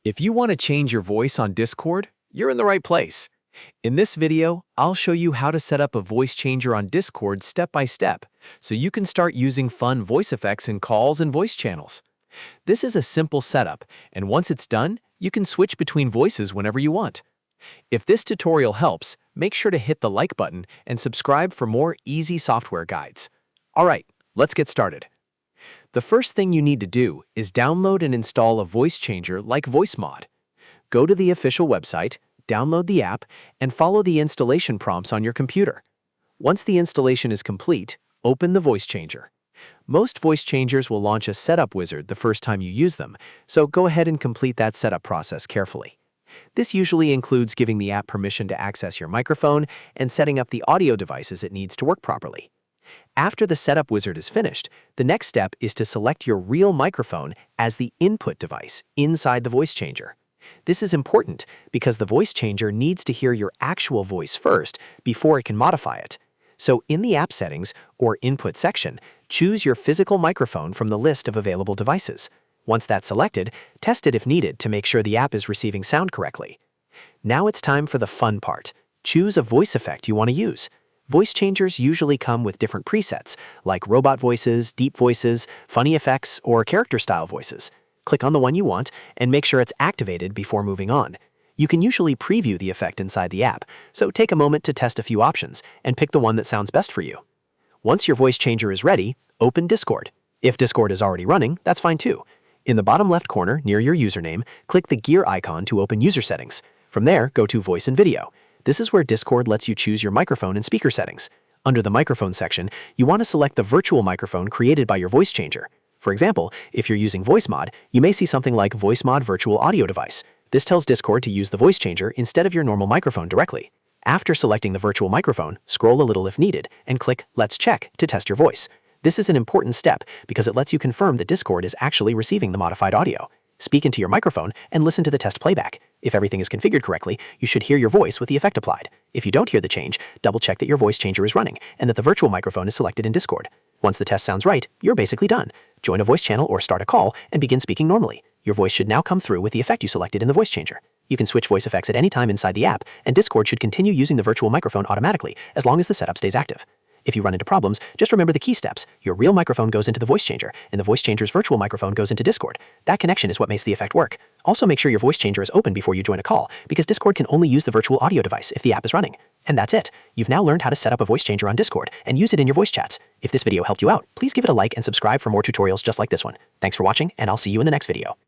If you want to change your voice on Discord, you're in the right place. In this video, I'll show you how to set up a voice changer on Discord step by step, so you can start using fun voice effects in calls and voice channels. This is a simple setup, and once it's done, you can switch between voices whenever you want. If this tutorial helps, make sure to hit the like button and subscribe for more easy software guides. Alright, let's get started. The first thing you need to do is download and install a voice changer like Voicemod. Go to the official website, download the app, and follow the installation prompts on your computer. Once the installation is complete, open the voice changer. Most voice changers will launch a setup wizard the first time you use them, so go ahead and complete that setup process carefully. This usually includes giving the app permission to access your microphone and setting up the audio devices it needs to work properly. After the setup wizard is finished, the next step is to select your real microphone as the input device inside the voice changer. This is important because the voice changer needs to hear your actual voice first before it can modify it. So in the app settings or input section, choose your physical microphone from the list of available devices. Once that's selected, test it if needed to make sure the app is receiving sound correctly. Now it's time for the fun part. Choose a voice effect you want to use. Voice changers usually come with different presets, like robot voices, deep voices, funny effects, or character-style voices. Click on the one you want and make sure it's activated before moving on. You can usually preview the effect inside the app, so take a moment to test a few options and pick the one that sounds best for you. Once your voice changer is ready, open Discord. If Discord is already running, that's fine too. In the bottom left corner, near your username, click the gear icon to open user settings. From there, go to Voice and Video. This is where Discord lets you choose your microphone and speaker settings. Under the microphone section, you want to select the virtual microphone created by your voice changer. For example, if you're using Voicemod, you may see something like Voicemod Virtual Audio Device. This tells Discord to use the voice changer instead of your normal microphone directly. After selecting the virtual microphone, scroll a little if needed, and click Let's Check to test your voice. This is an important step because it lets you confirm that Discord is actually receiving the modified audio. Speak into your microphone and listen to the test playback. If everything is configured correctly, you should hear your voice with the effect applied. If you don't hear the change, double-check that your voice changer is running and that the virtual microphone is selected in Discord. Once the test sounds right, you're basically done. Join a voice channel or start a call and begin speaking normally. Your voice should now come through with the effect you selected in the voice changer. You can switch voice effects at any time inside the app, and Discord should continue using the virtual microphone automatically as long as the setup stays active. If you run into problems, just remember the key steps. Your real microphone goes into the voice changer, and the voice changer's virtual microphone goes into Discord. That connection is what makes the effect work. Also make sure your voice changer is open before you join a call, because Discord can only use the virtual audio device if the app is running. And that's it. You've now learned how to set up a voice changer on Discord and use it in your voice chats. If this video helped you out, please give it a like and subscribe for more tutorials just like this one. Thanks for watching, and I'll see you in the next video.